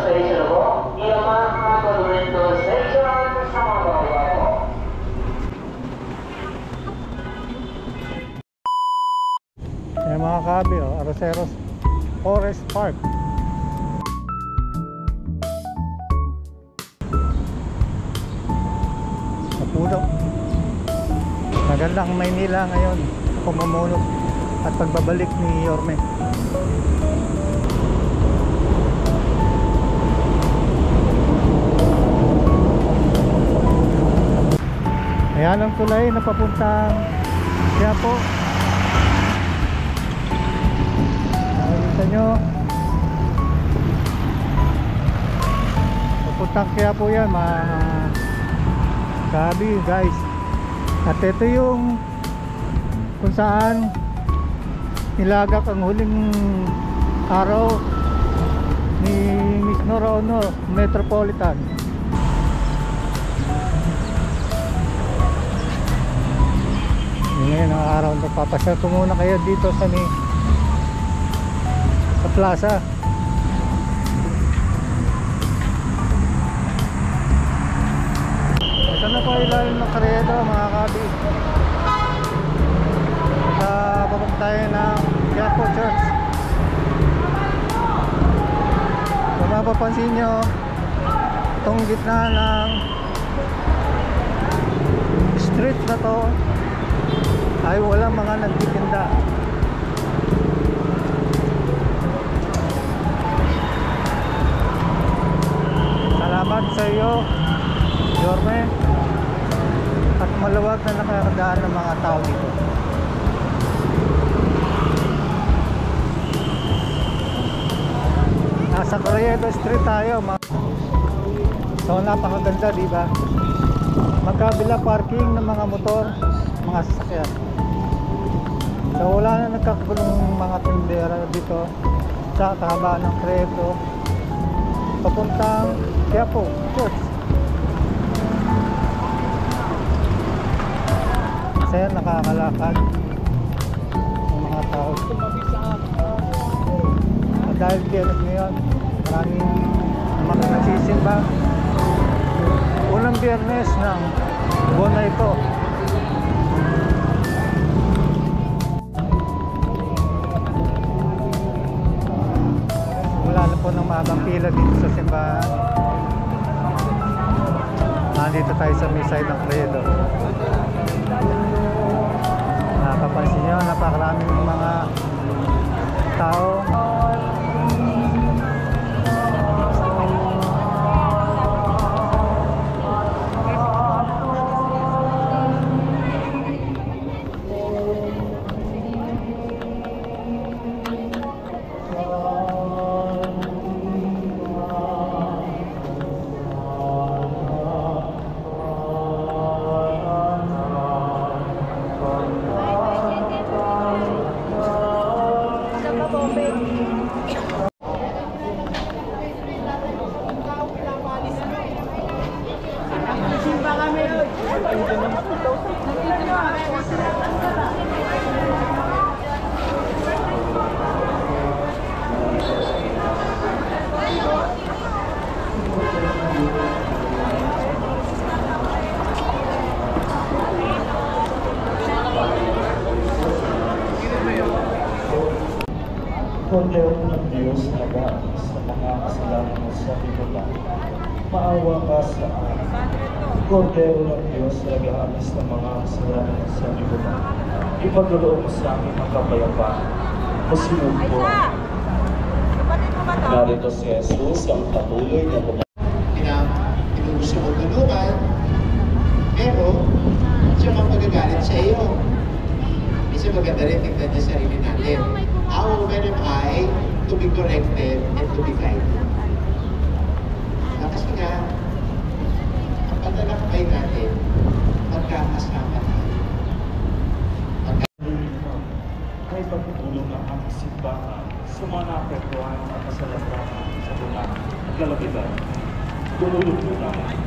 Yung mga kabi, Arroceros Forest Park. Napuno. Magandang Maynila ngayon, pumumuno at pagbabalik ni Yorme. Ayan ang tulay na papuntang Quiapo. Nakikita nyo, papuntang Quiapo yan mga kabi guys. At ito yung kung saan nilagak ang huling araw ni Miss Nora Honor Metropolitan. Ngayon ang araw, nagpapasyal ko muna kayo dito sa plaza. Ito na po ilalim ng Carriedo mga kabi. Papunta tayo ng Quiapo Church. Kung mapapansin nyo, itong gitna ng street na to ay walang mga nagtitinda. Salamat sa iyo, Yorme, at maluwag na nakakadaan ng mga tao dito. Nasa Carriedo Street tayo. So napakaganda, diba? Magkabila parking ng mga motor, mga sasakyan. So wala na nagkakagulong mga tindera dito sa kahabaan ng Carriedo papuntang Quiapo Church. Kasi nakakalakad ng mga tao. At dahil kailan ngayon, maraming mga nagsisimba. Unang Biyernes ng buwan na ito. Wala na po ng mahabang pila dito sa simbahan. Nandito tayo sa may side ng Carriedo. Napapansin nyo, napakaraming mga tao. Kordero ng Diyos na nag-aalis sa mga kasalanan mo sa libutan, maawa ka sa akin. Kordero ng Diyos na nag-aalis ng mga kasalanan mo sa libutan, ipagkaloob mo sa akin ang kapayapaan. Masinong po. Narito si Jesus ang patuloy na Inuuso mo tulungan, pero siya magagagalit sa iyo. Isa maganda rin tignan niya sarili natin. How am I to be corrected and to be guided? Kasi nga, kapag nalakbay natin, magkakasama tayo. Kay pagtutulong ng aming simbahan sa mga naapektuhan at kasalakaran sa bulan at lalagitan. Tumulong po namin.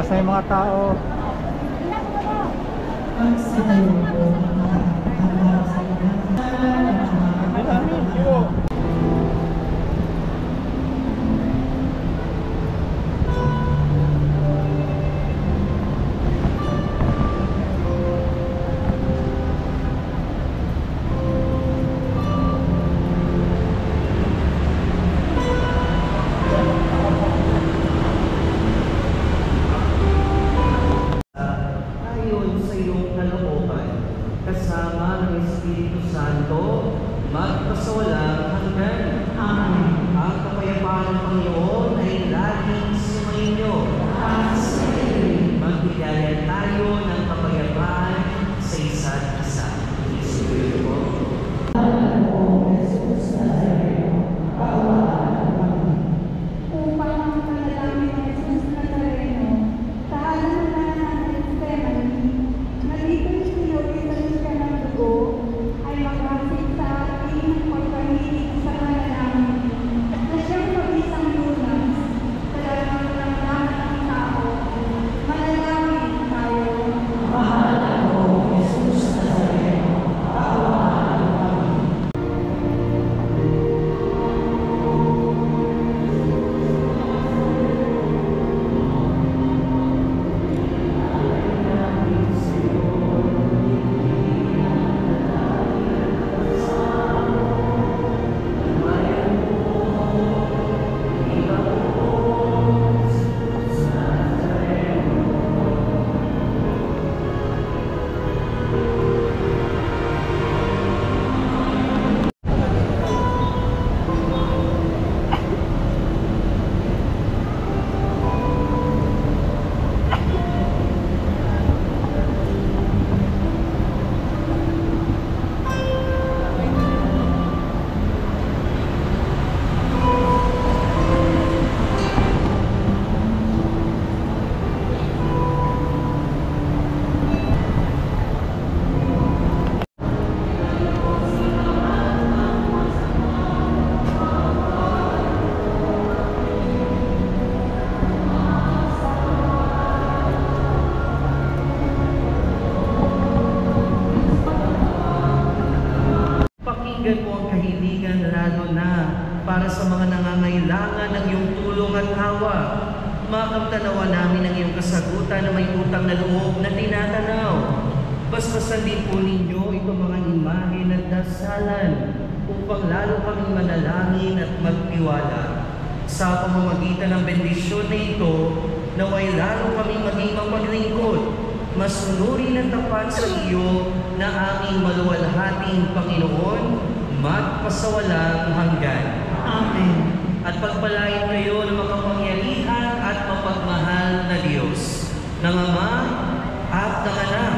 Malakas na yung mga tao. Ayon sa iyong kalooban, kasama ng Espiritu Santo, magpasawalang hanggan. Amen. Ang kapayapaan ng Panginoon ay laging sumainyo. Magbigayan tayo ng kapayapaan sa isa't isa. Isulit po. Upang ang panalangin ng Jesus Nazareno, kaalaman ng Gethsemane, na dito'y sinulitan siya ng dugo, ay makasig sa ating pagpahilig sa panalangin, na siyang mag-isang lunas sa lahat ng lahat ng tao. Manalangin tayo. Mahal ako, Jesus Nazareno, kaawaan mo kami. Pakinggan mo ang kahilingan lalo na para sa mga nangangailangan ng iyong tulong at hawa. Makamtanawa namin ang iyong kasagutan na may utang na loob na tinatanaw. Basbasan din po ninyo itong mga imahen at dasalan upang lalo kaming manalangin at magtiwala. Sa pamamagitan ng bendisyon na ito, naway lalo kaming maging mapaglingkod, masunurin at tapat sa iyo na aming maluwalhating Panginoon, magpasawalang hanggan. Amen. At pagpalain kayo ng makapangyarihan at mapagmahal na Diyos, ng Ama at ng Anak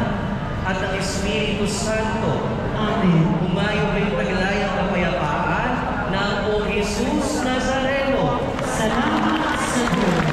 at ng Espiritu Santo. Amen. Umayo kayo taglayang kapayapaan ng O Jesus Nazareno. Salamat sa Diyos.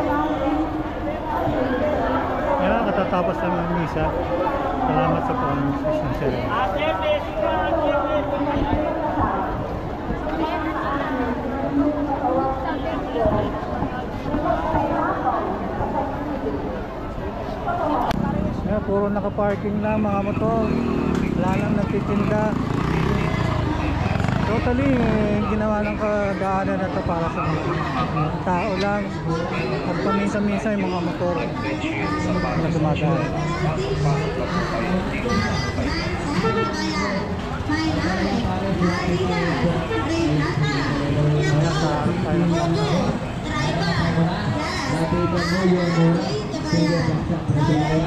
Panginoon, katatapos lang ng misa. Salamat sa pag-assist. Puro naka-parking lang mga motor. Wala lang nagtitinda. Totally, ginawa ng kagaanan na ito para sa mga tao lang. At paminsan-minsan yung mga motor na dumadaan.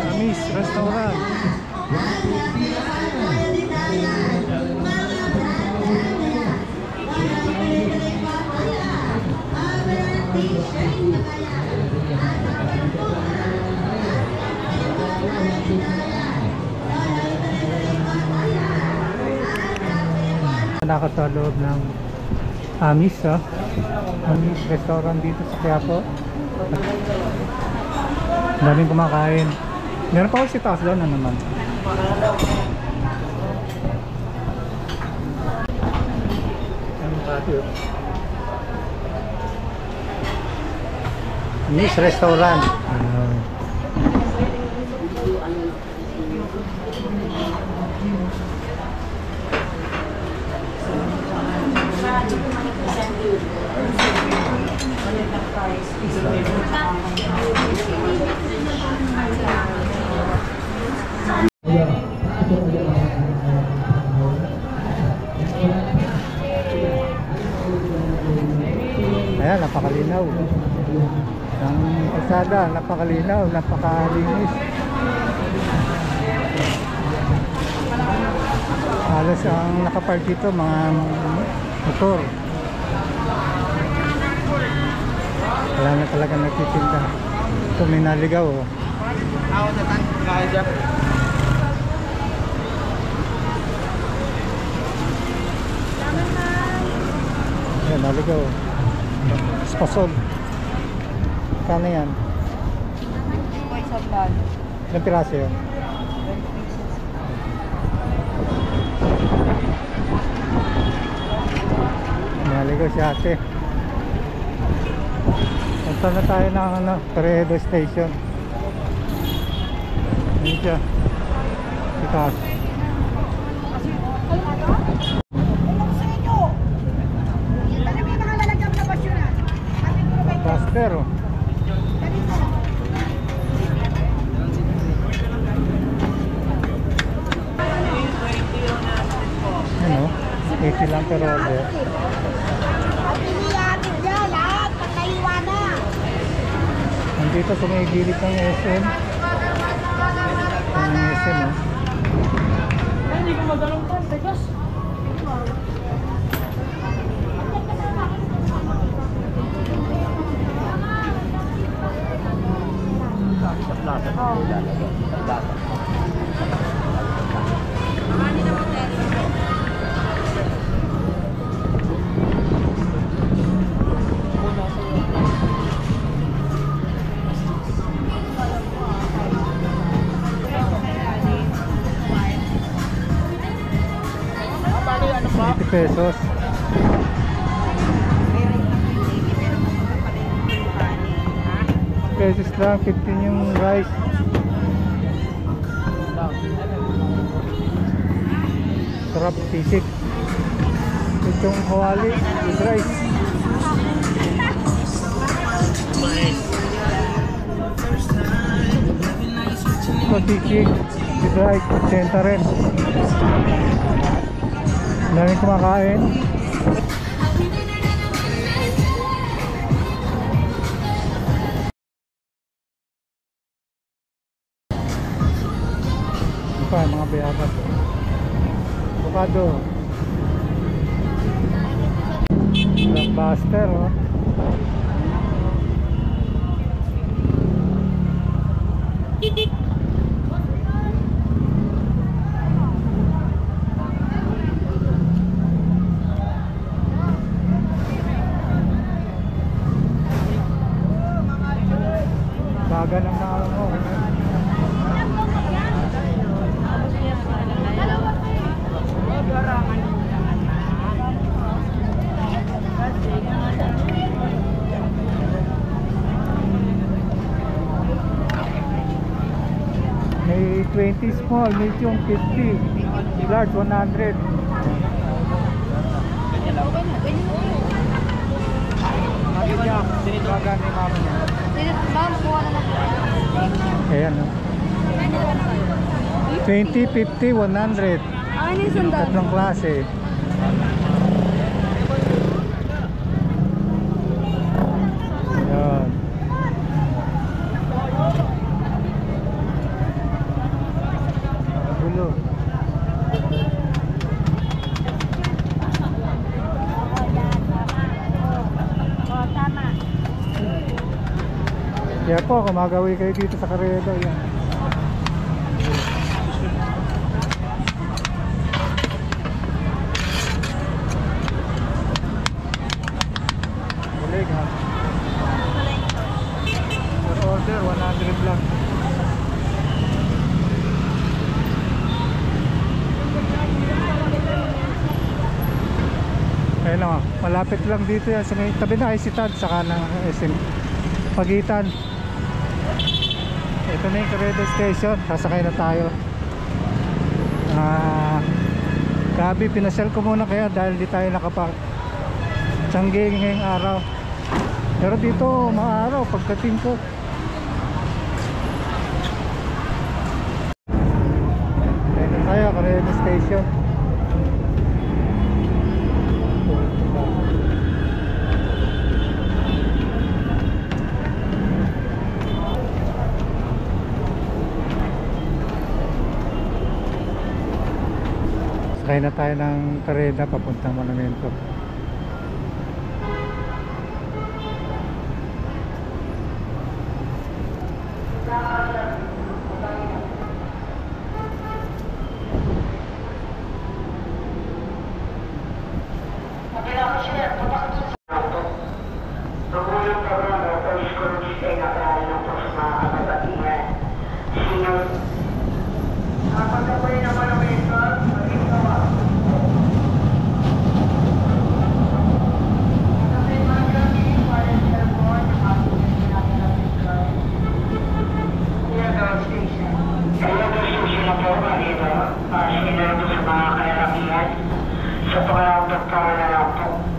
Amis Restaurant. Naka sa loob ng Amis, Amis Restaurant dito sa Quiapo. Daming kumakain. Meron pa ako si taas doon na naman. Amis Restaurant. Ayan, napakalinaw. Ang kalsada, napakalinaw, napakalinis. Halos ang nakapark dito, mga motor. Wala na talaga nagtitinda. Ito may naligaw. Ayan, naligaw. Spasol. Kano yan? Ilang piraso yun? Naligaw si ate. Punta na tayo ng Peredo Station. Ayan siya. Itaas. Buster, oh. Ano? 80 lang per order. Nandito sa may gilid ng SM. Ang SM, oh. Hindi ko magalong pa, tegas. Pesos. Pesos lang, 15 yung rice. Sarap, sisig. Itong kawali with rice. Ito sisig with rice, 80 rin. Daming kumakain. Ito pa, mga bayabas. Avocado. Blockbuster, oh. Baga ng tao mo. 20 small, medium 50, large 100. Ayan, no? 20, 50, 100. Ano yung sandal? Tatlong klase. Ayan. Gulo. Kaya po, kumagawi kayo dito sa Carrera. Yan. Bulig ha. Per order, 100 lang. Ayun o, malapit lang dito yan. Sa may tabi na Isitad, saka ng SM Pagitan. Ito na yung Carrera Station. Sasakay na tayo. Gabi, pinasyal ko muna kaya dahil di tayo nakapark Tiangge ngayong araw. Pero dito maaraw pagdating ko. Ito tayo, Carrera Station. Sakay na tayo ng Carrera papuntang Monumento. Sa pangalawang doktora na lang po.